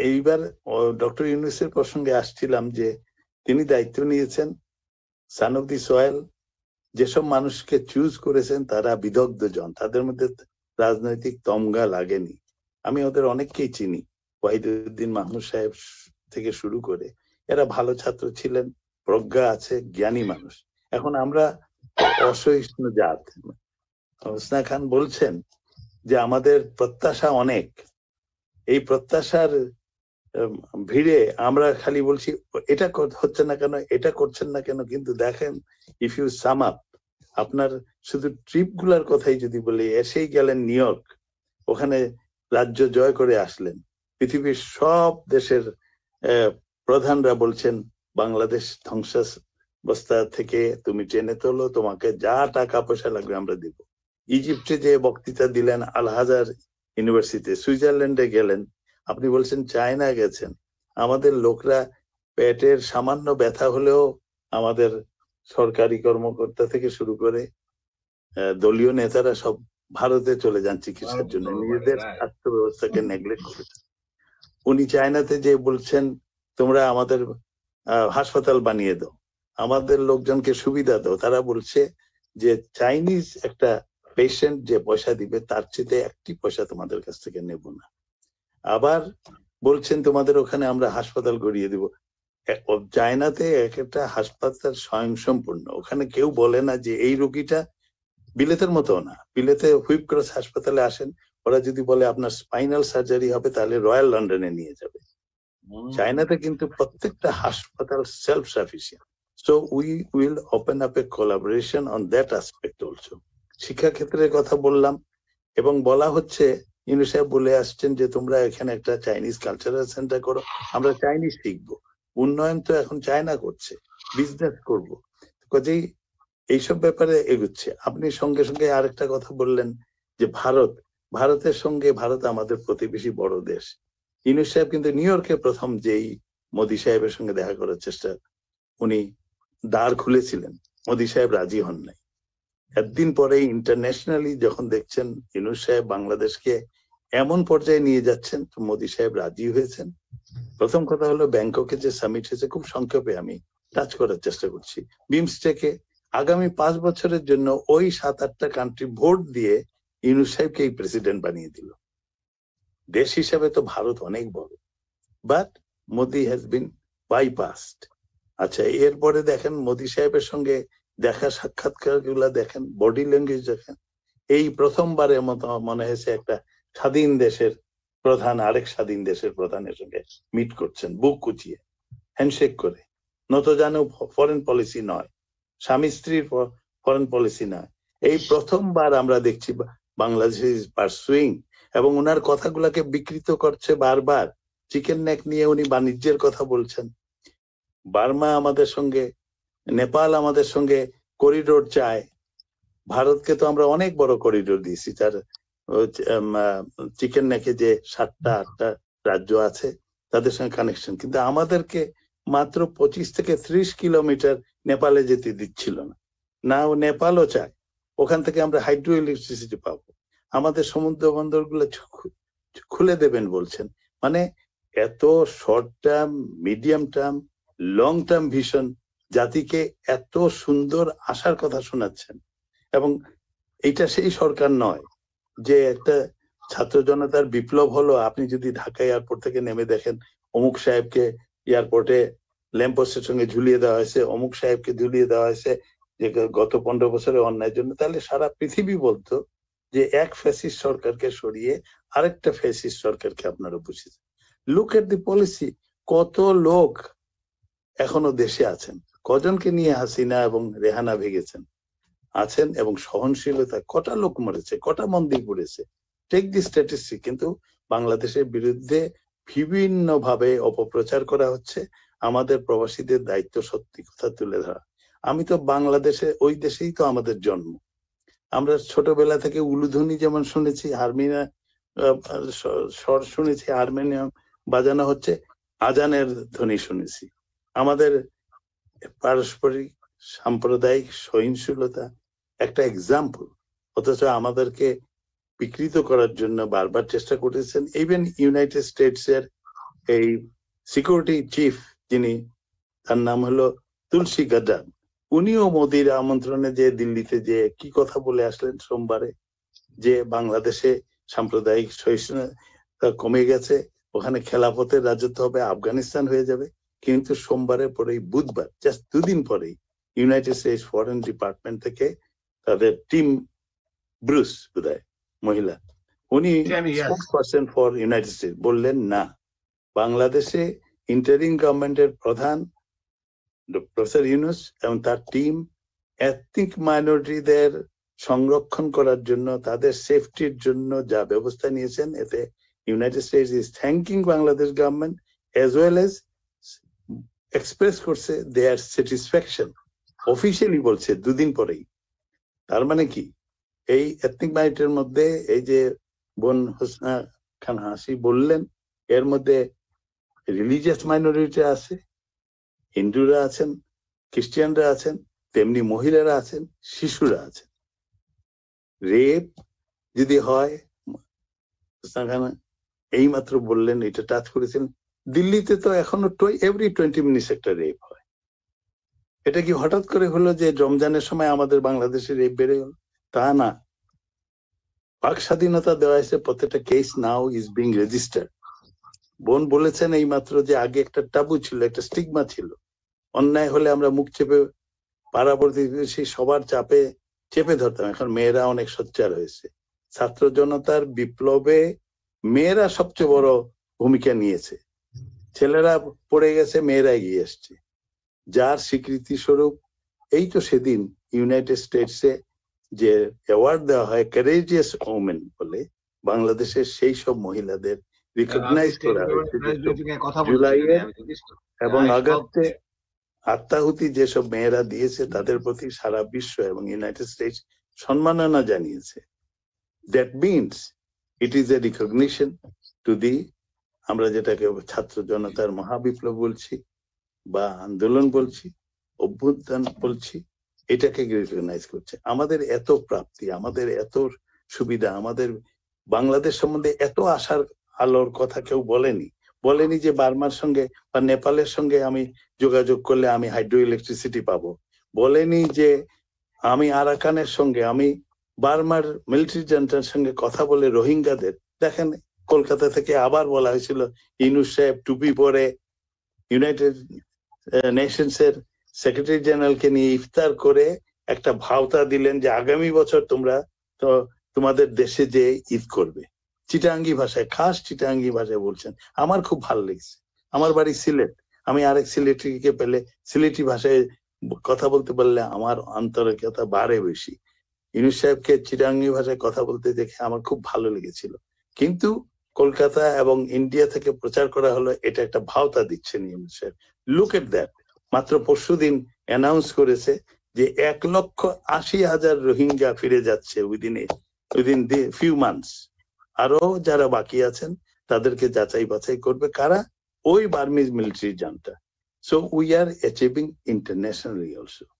এইবার ডক্টর ইউনূসের প্রসঙ্গে আসছিলাম যে তিনি দায়িত্ব নিয়েছেন সান অফ দি সয়েল, যেসব মানুষকে চুজ করেছেন তারা বিদগ্ধ জন, তাদের মধ্যে রাজনৈতিক তমগা লাগেনি। আমি ওদের অনেককেই চিনি, ওয়াহিদুদ্দিন মাহমুদ সাহেব থেকে শুরু করে, এরা ভালো ছাত্র ছিলেন, প্রজ্ঞা আছে, জ্ঞানী মানুষ। এখন আমরা অসহিষ্ণু জাত। হোসনা খান বলছেন যে আমাদের প্রত্যাশা অনেক, এই প্রত্যাশার ভিড়ে আমরা খালি বলছি এটা হচ্ছে না কেন, এটা করছেন না কেন। কিন্তু দেখেন, ইফ ইউ সাম আপ, আপনার শুধু ট্রিপ গুলার কথাই যদি বলি, এসেই গেলেন নিউ ইয়র্ক, ওখানে রাজ্য জয় করে আসলেন। পৃথিবীর সব দেশের প্রধানরা বলছেন বাংলাদেশ ধ্বংসাবস্থা থেকে তুমি টেনে তোলো, তোমাকে যা টাকা পয়সা লাগবে আমরা দিব। ইজিপ্টে যে বক্তৃতা দিলেন আল হাজার ইউনিভার্সিটিতে, সুইজারল্যান্ডে গেলেন, আপনি বলছেন চায়না গেছেন। আমাদের লোকরা পেটের সামান্য ব্যথা হলেও আমাদের সরকারি কর্মকর্তা থেকে শুরু করে দলীয় নেতারা সব ভারতে চলে যান চিকিৎসার জন্য, নিজেদের স্বাস্থ্য ব্যবস্থাকে নেগলেক্ট করেছেন। উনি চায়নাতে যে বলছেন তোমরা আমাদের হাসপাতাল বানিয়ে দাও, আমাদের লোকজনকে সুবিধা দাও, তারা বলছে যে চাইনিজ একটা পেশেন্ট যে পয়সা দিবে তার চেয়ে একটি পয়সা তোমাদের কাছ থেকে নেব না। আবার বলছেন তোমাদের ওখানে আমরা হাসপাতাল গড়িয়ে দিব। চায়নাতে এক একটা হাসপাতাল স্বয়ংসম্পূর্ণ, ওখানে কেউ বলে না যে এই রোগীটা, বিলেতের মতো না, বিলেতে হুইপ ক্রস হাসপাতালে আসেন, ওরা যদি বলে আপনার স্পাইনাল সার্জারি হবে তাহলে রয়্যাল লন্ডনে নিয়ে যাবে। চায়নাতে কিন্তু প্রত্যেকটা হাসপাতাল self sufficient. So we will open up A collaboration on that aspect also. শিক্ষা ক্ষেত্রের কথা বললাম, এবং বলা হচ্ছে ইউনূস সাহেব বলে আসছেন যে তোমরা এখানে একটা চাইনিজ কালচারাল সেন্টার করো, আমরা চাইনিজ শিখবো। উন্নয়ন তো এখন চায়না করছে, বিজনেস করবো, কাজেই এইসব ব্যাপারে এগুচ্ছে। আপনি সঙ্গে সঙ্গে আরেকটা কথা বললেন যে ভারতের সঙ্গে, ভারত আমাদের প্রতিবেশী বড় দেশ। ইউনূস সাহেব কিন্তু নিউ ইয়র্কে প্রথম যেই মোদী সাহেবের সঙ্গে দেখা করার চেষ্টা, উনি দ্বার খুলেছিলেন, মোদী সাহেব রাজি হন নাই। একদিন পরে ইন্টারন্যাশনালি যখন দেখছেন ইউনূস সাহেব বাংলাদেশকে এমন পর্যায়ে নিয়ে যাচ্ছেন, তো মোদী সাহেব রাজি হয়েছেন। প্রথম কথা হলো ব্যাংককে যে সামিট হয়েছে, খুব সংক্ষেপে আমি টাচ করার চেষ্টা করছি, বিমস্টেকে আগামী 5 বছরের জন্য ওই 7-8টা কান্ট্রি ভোট দিয়ে ইউনূস সাহেবকে এই প্রেসিডেন্ট বানিয়ে দিল। দেশ হিসাবে তো ভারত অনেক বড়, বাট মোদি হ্যাজ বিন বাইপাসড। আচ্ছা, এরপরে দেখেন মোদি সাহেবের সঙ্গে দেখা সাক্ষাৎকার গুলা দেখেন, বডি ল্যাঙ্গুয়েজ দেখেন। এই প্রথমবারের মতো মনে হয়েছে একটা স্বাধীন দেশের প্রধান আরেক স্বাধীন দেশের প্রধানের সঙ্গে মিট করছেন, বুক কুচিয়ে, হ্যান্ডশেক করে। নত জানো ফরেন পলিসি নয়, স্বামী স্ত্রীর ফরেন পলিসি নয়, এই প্রথমবার আমরা দেখছি বাংলাদেশ ইজ পারসুইং। এবং ওনার কথাগুলাকে বিকৃত করছে বারবার। চিকেন নেক নিয়ে উনি বাণিজ্যের কথা বলছেন, বার্মা আমাদের সঙ্গে, নেপাল আমাদের সঙ্গে করিডোর চায়। ভারতকে তো আমরা অনেক বড় করিডোর দিয়েছি, তার চিকেন নেকে যে 7টা-8টা রাজ্য আছে তাদের সঙ্গে কানেকশন, কিন্তু আমাদেরকে মাত্র 25 থেকে 30 কিলোমিটার নেপালে যেতে দিচ্ছিল না। না, ও নেপালও চায়, ওখান থেকে আমরা হাইড্রো ইলেকট্রিসিটি পাবো, আমাদের সমুদ্র বন্দর গুলো খুলে দেবেন বলছেন। মানে এত short term, medium term, long term vision, জাতিকে এত সুন্দর আশার কথা শোনাচ্ছেন। এবং এইটা সেই সরকার নয় যে একটা ছাত্র জনতার বিপ্লব হলো, আপনি যদি ঢাকা এয়ারপোর্ট থেকে নেমে দেখেন অমুক সাহেবকে এয়ারপোর্টে ল্যাম্পপোস্টের সঙ্গে ঝুলিয়ে দেওয়া হয়েছে, অমুক সাহেবকে ঝুলিয়ে দেওয়া হয়েছে যে গত 15 বছরের অন্যায়ের জন্য, তাহলে সারা পৃথিবী বলতো যে এক ফ্যাসিস্ট সরকারকে সরিয়ে আরেকটা ফ্যাসিস্ট সরকারকে আপনারা বসেছেন। Look at the policy. কত লোক এখনো দেশে আছেন, কজনকে নিয়ে হাসিনা এবং রেহানা ভেগেছেন আছেন, এবং সহনশীলতা, কটা লোক মরেছে, কটা মন্দির পড়েছে, টেক দি স্ট্যাটিস্টিক। কিন্তু বাংলাদেশের বিরুদ্ধে বিভিন্ন ভাবে অপপ্রচার করা হচ্ছে। আমাদের প্রবাসীদের দায়িত্ব সত্যি কথা তুলে ধরা। আমি তো বাংলাদেশে, ওই দেশেই তো আমাদের জন্ম। আমরা ছোটবেলা থেকে উলুধ্বনি যেমন শুনেছি, হারমোনিয়াম স্বর শুনেছি, হারমোনিয়াম বাজানো হচ্ছে, আজানের ধ্বনি শুনেছি। আমাদের পারস্পরিক সাম্প্রদায়িক সহিংসতা একটা এক্সাম্পল, অথচ আমাদেরকে বিকৃত করার জন্য বারবার চেষ্টা করেছেন। ইভেন ইউনাইটেড স্টেটস এর এই সিকিউরিটি চিফ, যিনি, তার নাম হলো তুলসী গাড্ডান, উনিও মোদির আমন্ত্রণে যে দিল্লিতে যে কি কথা বলে আসলেন সোমবারে, যে বাংলাদেশে সাম্প্রদায়িক সহিষ্ণুতা কমে গেছে, ওখানে খেলাফতের রাজত্ব হবে, আফগানিস্তান হয়ে যাবে। কিন্তু সোমবারের পরেই, বুধবার, জাস্ট দুদিন পরেই, ইউনাইটেড স্টেটস ফরেন ডিপার্টমেন্ট থেকে তাদের টিম ব্রুস বোধহয় মহিলা, উনি স্পোকসপারসন ফর ইউনাইটেড স্টেটস বললেন, না, বাংলাদেশে ইন্টারিম গভর্নমেন্টের প্রধান প্রফেসর ইউনূস এবং তার টিম এথনিক মাইনরিটিদের সংরক্ষণ করার জন্য, তাদের সেফটির জন্য যা ব্যবস্থা নিয়েছেন, এতে United states is thanking Bangladesh government as well as express করছে দেয়ার স্যাটিসফ্যাকশন, অফিসিয়ালি বলছে দুদিন পরেই। তার মানে কি, এই এথনিক মাইনরিটির মধ্যে এই যে বোন হোসনা খান হাসি বললেন, এর মধ্যে রিলিজিয়াস মাইনরিটি আছে, হিন্দুরা আছেন, খ্রিস্টিয়ানরা আছেন, তেমনি মহিলারা আছেন, শিশুরা আছেন। রেপ যদি হয়, এই মাত্র বললেন, এটা টাচ করেছেন, দিল্লিতে তো এখনো এভরি 20 মিনিটস একটা রেপ হয়। এটা কি হঠাৎ করে হলো যে রমজানের সময় আমাদের বাংলাদেশে রেপ বেড়ে গেল? তা না, বাক স্বাধীনতা দেওয়া হয়েছে, প্রত্যেকটা case now is being registered. বোন বলেছেন এই মাত্র যে আগে একটা টাবু ছিল, একটা স্টিগমা ছিল, অন্যায় হলে আমরা মুখ চেপে পাড়া প্রতিবেশী সবার চাপে চেপে ধরতাম। এখন মেয়েরা অনেক সোচ্চার হয়েছে। ছাত্র জনতার বিপ্লবে মেয়েরা সবচেয়ে বড় ভূমিকা নিয়েছে, ছেলেরা পড়ে গেছে, মেয়েরা এগিয়ে এসছে, যার স্বীকৃতি স্বরূপ এই তো সেদিন ইউনাইটেড স্টেটসে যে অ্যাওয়ার্ড দেওয়া হয় কারেজিয়াস ওমেন বলে, বাংলাদেশের সেই সব মহিলাদের রিকগনাইজ করা হয়েছে জুলাইয়ে এবং আগস্টে আত্মাহুতি যেসব মেয়েরা দিয়েছে তাদের প্রতি সারা বিশ্ব এবং ইউনাইটেড স্টেটস সম্মাননা জানিয়েছে। That means it is a recognition to the, আমরা যেটাকে ছাত্র জনতার মহাবিপ্লব বলছি বা আন্দোলন বলছি, অভ্যুত্থান বলছি, এটাকে রিকগনাইজ করছে। আমাদের এত প্রাপ্তি, আমাদের এত সুবিধা, আমাদের বাংলাদেশ সম্বন্ধে এত আশার আলোর কথা কেউ বলেনি যে বার্মার সঙ্গে বা নেপালের সঙ্গে আমি যোগাযোগ করলে আমি হাইড্রো ইলেকট্রিসিটি পাবো, বলেনি যে আমি আরাকানের সঙ্গে, আমি বার্মার মিলিটারি জান্টার সঙ্গে কথা বলে রোহিঙ্গাদের, দেখেন কলকাতা থেকে আবার বলা হয়েছিল ইউনূস সাহেব টুপি পরে ইউনাইটেড নেশনস এর সেক্রেটারি জেনারেলকে নিয়ে ইফতার করে একটা ভাওতা দিলেন যে আগামী বছর তোমরা তো তোমাদের দেশে যে ঈদ করবে, চিটাঙ্গি ভাষায়, খাস চিটাঙ্গি ভাষায় বলছেন। আমার খুব ভালো লেগেছে। আমার বাড়ি সিলেট, আমি আরেক সিলেটিকে পেলে সিলেটি ভাষায় কথা বলতে পারলে আমার আন্তরিকতা বাড়ে বেশি। ইউনূস সাহেবকে চিটাঙ্গি ভাষায় কথা বলতে দেখে আমার খুব ভালো লেগেছিল। কিন্তু কলকাতা এবং ইন্ডিয়া থেকে প্রচার করা হলো এটা একটা ভাওতা দিচ্ছেন ইউনূস সাহেব। লুক এট দ্যাট, মাত্র পরশুদিন অ্যানাউন্স করেছে যে 1,80,000 রোহিঙ্গা ফিরে যাচ্ছে উইদিন দি ফিউ মান্থস। আরো যারা বাকি আছেন তাদেরকে যাচাই বাছাই করবে কারা, ওই Burmese military junta. So we are achieving internationally also.